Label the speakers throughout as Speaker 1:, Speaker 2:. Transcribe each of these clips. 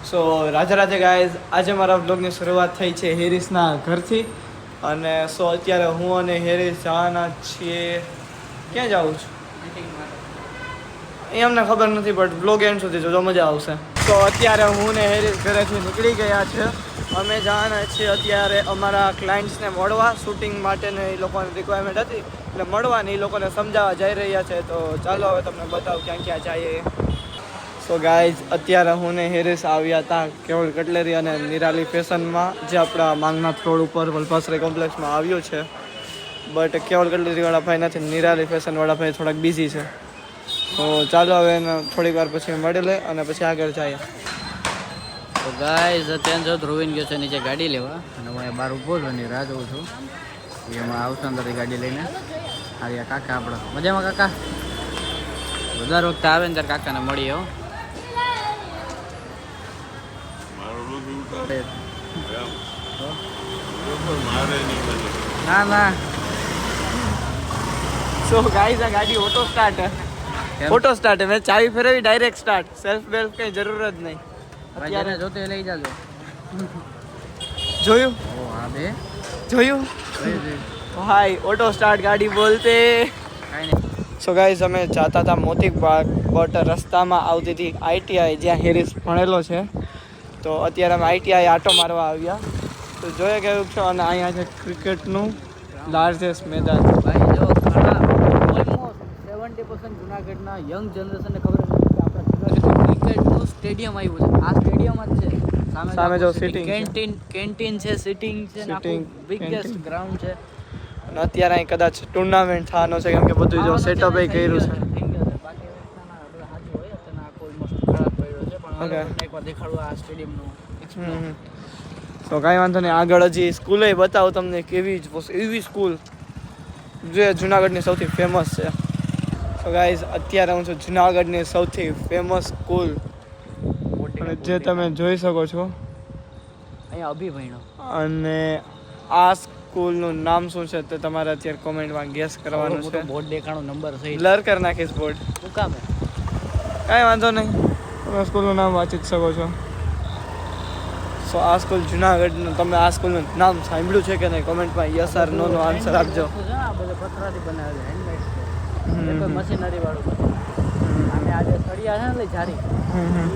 Speaker 1: સો Radhe Radhe guys, આજે મારા બ્લોગની શરૂઆત થઈ છે હેરિસના ઘરથી. અને સો અત્યારે હું અને હેરિસ જવાના છીએ. ક્યાં જાઉં છું એ અમને ખબર નથી, બટ બ્લોગ એન્ડ સુધી જોજો, મજા આવશે. તો અત્યારે હું ને હેરિસ ઘરેથી નીકળી ગયા છે. અમે જવાના છીએ અત્યારે અમારા ક્લાયન્ટ્સને મળવા, શૂટિંગ માટેને એ લોકોની રિક્વાયરમેન્ટ હતી એટલે મળવાની એ લોકોને સમજાવવા જઈ રહ્યા છે. તો ચાલો હવે તમને બતાવું ક્યાં ક્યાં જઈએ. સો ગાઈઝ, અત્યારે હું ને હેરિસ આવ્યા હતા કેવલ કટલેરી અને નિરાલી ફેશનમાં, જે આપણા માંગનાથ રોડ ઉપર વલ્ભાશ્રી કોમ્પ્લેક્સમાં આવ્યું છે. બટ કેવલ કટલેરીવાળા ભાઈ નથી, નિરાલી ફેશનવાળા ભાઈ થોડાક બિઝી છે. તો ચાલો હવે એને થોડીક વાર પછી મળી લે અને પછી આગળ જઈએ.
Speaker 2: તો ગાઈઝ અત્યારે જો ધ્રુવીન ગયો છે નીચે ગાડી લેવા, અને હું બહાર ઊભો છું ને રાહ જોઉં છું. એમાં આવશે અંદરથી ગાડી લઈને. આવ્યા કાકા આપણા મજામાં? કાકા દર વખતે આવે ને ત્યારે કાકાને મળીએ. હો ના ના.
Speaker 1: સો ગાઈઝ, આ ગાડી ઓટો સ્ટાર્ટ મેં ચાવી ફેરવી ડાયરેક્ટ સ્ટાર્ટ, સેલ્ફ બેલ્ફ કઈ જરૂર જ નહીં.
Speaker 2: અત્યારે જોતે લઈ જાજો.
Speaker 1: જોયું?
Speaker 2: ઓ હા બે
Speaker 1: જોયું ભાઈ, ઓટો સ્ટાર્ટ ગાડી બોલતે.
Speaker 2: કાંઈ નહીં.
Speaker 1: સો ગાઈઝ, અમે જાતા હતા મોતી બાગ, બટ રસ્તામાં આવતી હતી આઈટીઆઈ, જ્યાં હેરિસ ભણેલો છે. તો અત્યારે અમે આઈટીઆઈ આટો મારવા આવ્યા. તો જોઈએ કેવું છે. અને અહીંયા છે ક્રિકેટનું લાર્જેસ્ટ મેદાન.
Speaker 2: ભાઈ જો ઘણા ઓલમોસ્ટ 70% જુનાગઢના યંગ જનરેશનને ખબર નથી કે આપણા જુનાગઢમાં ક્રિકેટનું સ્ટેડિયમ આવ્યું છે. આ સ્ટેડિયમ જ છે.
Speaker 1: સામે જો સિટિંગ
Speaker 2: કેન્ટીન છે, સિટિંગ છે, બિગેસ્ટ ગ્રાઉન્ડ છે.
Speaker 1: અને અત્યારે અહીં કદાચ ટુર્નામેન્ટ થવાનો છે, કેમ કે બધું જો સેટઅપ એ કર્યું છે. તો કાંઈ વાંધો નહીં, આગળ હજી સ્કૂલે બતાવું તમને કેવી જ એવી સ્કૂલ જે જુનાગઢની સૌથી ફેમસ છે. તો ગાઈઝ, અત્યારે હું છું જુનાગઢની સૌથી ફેમસ સ્કૂલ, જે તમે જોઈ શકો છો
Speaker 2: અહીંયા અભિભયનો.
Speaker 1: અને આ સ્કૂલનું નામ શું છે તે તમારે અત્યારે કોમેન્ટમાં ગેસ કરવાનું છે.
Speaker 2: બોર્ડ દેખાણો નંબર સહી
Speaker 1: બ્લર કરી નાખીશ બોર્ડ.
Speaker 2: શું કામ હે?
Speaker 1: કાંઈ વાંધો નહીં, તમે સ્કૂલનું નામ વાંચી જ શકો છો. સો આ સ્કૂલ જુનાગઢનું, તમે આ સ્કૂલનું નામ સાંભળ્યું છે કે નહીં? કોમેન્ટમાં yes or no no answer આપજો.
Speaker 2: પથરાથી બનાવેલું હેન્ડમેડ છે, મશીનરી વાળું. અને આજે સળિયા છે ને જારી, એ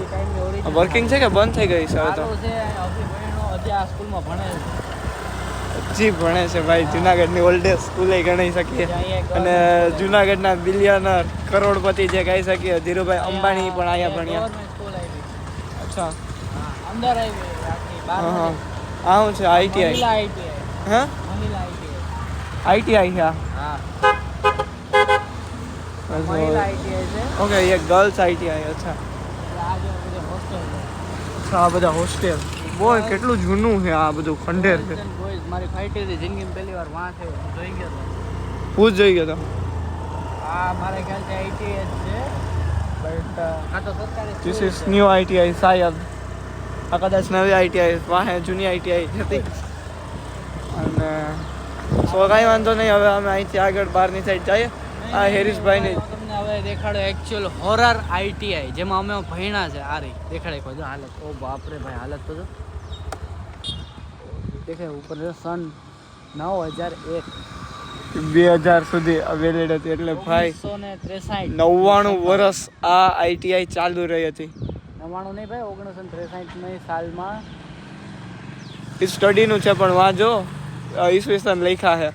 Speaker 2: ટાઈમની ઓરિજિનલ
Speaker 1: વર્કિંગ છે કે બંધ થઈ ગઈ છે હવે? તો
Speaker 2: છે અભિભયનો હજી આ સ્કૂલમાં ભણે છે.
Speaker 1: હજી ભણે છે ભાઈ. જુનાગઢની ઓલ્ડેસ્ટ સ્કૂલે ગણી શકીએ. અને જુનાગઢના બિલિયનર કરોડપતિ જે કહી શકીએ, ધીરુભાઈ અંબાણી પણ અહીંયા ભણ્યા.
Speaker 2: સ્કૂલ આવી.
Speaker 1: અચ્છા,
Speaker 2: અંદર આવી.
Speaker 1: હા હા. આ શું છે? આઈટીઆઈ. હા, આઈટીઆઈ. હા, ઓકે, ये गर्ल्स आईटीआई. અચ્છા, આ બધા હોસ્ટેલ. બોય કેટલું જૂનું છે આ બધું, ખંડેર છે.
Speaker 2: મારી ફાઈટી હતી જિંદગીમાં પહેલી વાર વાં થયો, જોઈ ગયો હતો.
Speaker 1: પૂછ જોઈ ગયો તો.
Speaker 2: આ મારે ખ્યાલથી આઈટીઆઈ છે, બટ આ તો સરકારી.
Speaker 1: ધીસ ઇઝ ન્યૂ આઈટીઆઈ શાયદ. આ કદાચ નવી આઈટીઆઈ, વાહે જૂની આઈટીઆઈ હતી. અને સો કાંઈ વાંધો નહીં, હવે અમે અહીંથી આગળ બહારની સાઈડ જઈએ. આ હેરિસભાઈની
Speaker 2: તમને હવે દેખાડો એકચ્યુઅલ હોરર આઈટીઆઈ, જેમાં અમે ભણ્યા છે. આ રહી દેખાડે કોઈ હાલત. ઓ બાપરે ભાઈ, હાલત તો જો દેખાય ઉપર સન 9001
Speaker 1: 2000 સુધી વેલિડ હતી. એટલે ભાઈ 99 વર્ષ આ આઈટીઆઈ ચાલુ રહી હતી.
Speaker 2: 99 નહીં ભાઈ, 1963 સાલમાં
Speaker 1: એ સ્ટડીનું છે, પણ વાં જો ઈસવીસન લખ્યા છે.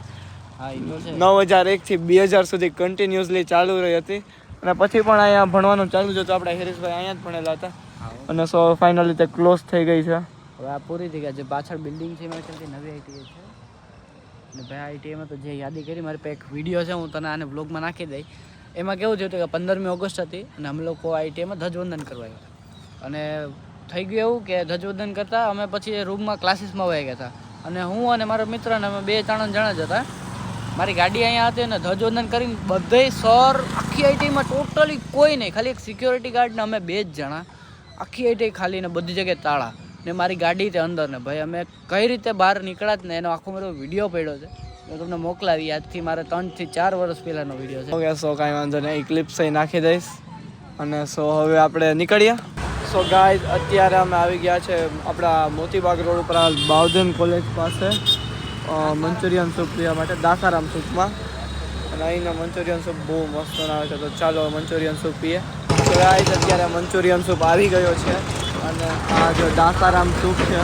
Speaker 2: હા, એ તો છે.
Speaker 1: 9001 થી 2000 સુધી કન્ટિન્યુઅસલી ચાલુ રહી હતી. અને પછી પણ અહીંયા ભણવાનું ચાલુ છે. તો આપણા હેરિસભાઈ અહીંયા જ ભણેલા હતા. અને સો ફાઇનલી તે ક્લોઝ થઈ ગઈ છે.
Speaker 2: હવે આ પૂરી થઈ ગયા. જે પાછળ બિલ્ડિંગ છે એમાં ચાલતી નવી આઈટીઆઈ છે. અને ભાઈ આઈટીઆઈમાં તો જે યાદી કરી, મારી પાસે એક વિડીયો છે, હું તને આને વ્લોગમાં નાખી દઈ. એમાં કેવું થયું હતું કે 15મી ઓગસ્ટ હતી અને અમે લોકો આઈટીઆઈમાં ધ્વજવંદન કરવા આવ્યા. અને થઈ ગયું એવું કે ધ્વજવંદન કરતાં અમે પછી રૂમમાં ક્લાસીસમાં વહી ગયા હતા. અને હું અને મારો મિત્ર ને અમે 2-3 જણા જ હતા. મારી ગાડી અહીંયા હતી અને ધ્વજવંદન કરીને બધે સર આખી આઈટીઆઈમાં ટોટલી કોઈ નહીં, ખાલી એક સિક્યોરિટી ગાર્ડ ને અમે 2 જ જણા. આખી આઈટીઆઈ ખાલી ને બધી જગ્યાએ તાળા ને મારી ગાડી તે અંદર ને. ભાઈ અમે કઈ રીતે બહાર નીકળ્યા જ ને એનો આખો મારો વિડીયો પડ્યો છે, હું તમને મોકલાવી. આજથી મારે 3 થી 4 વર્ષ પહેલાનો વિડીયો છે.
Speaker 1: ઓકે, સો કાંઈ વાંધો નહીં, ક્લિપ્સ નાખી દઈશ. અને સો હવે આપણે નીકળીએ. સો ગાઈઝ અત્યારે અમે આવી ગયા છે આપણા મોતીબાગ રોડ ઉપર બાઉદન કોલેજ પાસે મંચુરિયન સૂપ પીવા માટે દાસારામ સૂપમાં. અને અહીંનો મંચુરિયન સૂપ બહુ મસ્ત આવે છે, તો ચાલો મંચુરિયન સૂપ પીએ. તો ગાઈઝ અત્યારે મંચુરિયન સૂપ આવી ગયો છે અને આ જો દાસારામ સૂપ છે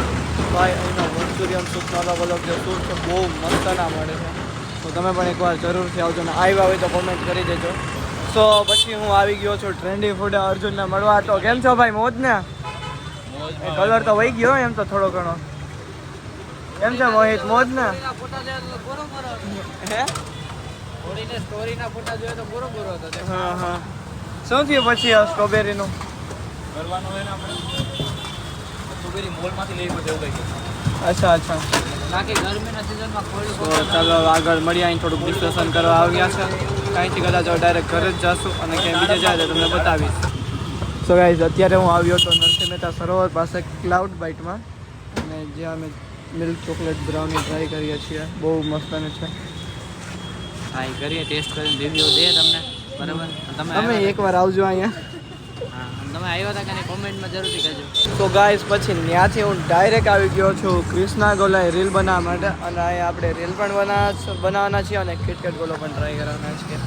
Speaker 1: ભાઈ, અહીંનો મંચુરિયન સૂપનો અલગ અલગ જે સૂપ છે બહુ મસ્ત ના મળે છે. તો તમે પણ એકવાર જરૂરથી આવજો ને આવ્યા હોય તો કોમેન્ટ કરી દેજો. સો પછી હું આવી ગયો છું ટ્રેન્ડી ફૂડ અર્જુનને મળવા. તો કેમ છો ભાઈ, મોજ ને? કલર તો વહી ગયો એમ તો થોડો ઘણો. કેમ છે મોહિત, મોજ ને? હે
Speaker 2: સ્ટોરીના ફોટા જોયા તો પૂરો પૂરો હતો.
Speaker 1: હા હા. શું થયું પછી આ સ્ટ્રોબેરીનું?
Speaker 2: કરવાનું હોય ને આપણે સ્ટ્રોબેરી મોલમાંથી લેવી પડે એવું કંઈક.
Speaker 1: અચ્છા અચ્છા.
Speaker 2: બાકી ગરમીના સિઝનમાં કોઈ
Speaker 1: તો ચાલો આગળ મળીએ. અહીં થોડુંક ડિસ્કશન કરવા આવ્યા છે. કાંઈથી કદાચ ડાયરેક્ટ ઘરે જ જશું અને ક્યાંય બીજે જાય તો તમને બતાવીશ. સો ગાઈઝ અત્યારે હું આવ્યો તો નરસિંહ મહેતા સરોવર પાસે ક્લાઉડ બાઇટમાં, અને જ્યાં અમે મિલ્ક ચોકલેટ બ્રાઉની ટ્રાય કરીએ છીએ. બહુ મસ્ત છે.
Speaker 2: હા એ કરીએ, ટેસ્ટ કરીને રિવ્યુ દે તમને. બરાબર,
Speaker 1: તમે એકવાર આવજો અહીંયા.
Speaker 2: હા તમે આવ્યા હતા કે નહીં કોમેન્ટમાં જરૂરથી કહેજો.
Speaker 1: તો ગાઈઝ પછી ત્યાંથી હું ડાયરેક્ટ આવી ગયો છું ક્રિષ્ના ગોલાએ રીલ બનાવવા માટે, અને અહીંયા આપણે રીલ પણ બનાવવાના છીએ અને કિટકેટ ગોલો પણ ટ્રાય કરવાના છીએ.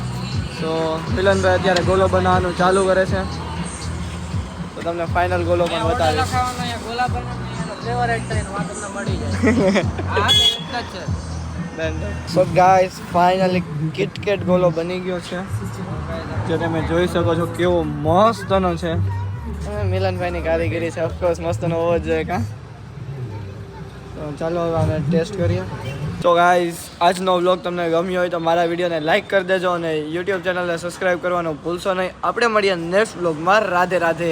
Speaker 1: તો મિલનભાઈ અત્યારે ગોલો બનાવવાનું ચાલુ કરે છે, તો તમને ફાઇનલ ગોલો પણ બતાવીશ.
Speaker 2: ગોલા
Speaker 1: સો ગાઈઝ ફાઇનલી કિટકેટ ગોલો બની ગયો છે, જે તમે જોઈ શકો છો કેવો મસ્તનો છે. મિલનભાઈની કારીગરી છે, ઓફકોર્સ મસ્તનો હોવો જ જોઈએ કાં. તો ચાલો હવે અમે ટેસ્ટ કરીએ. તો ગાઈઝ આજનો વ્લોગ તમને ગમ્યો હોય તો મારા વિડીયોને લાઇક કરી દેજો અને યુટ્યુબ ચેનલને સબસ્ક્રાઈબ કરવાનું ભૂલશો નહીં. આપણે મળીએ નેક્સ્ટ વ્લોગમાં. રાધે રાધે.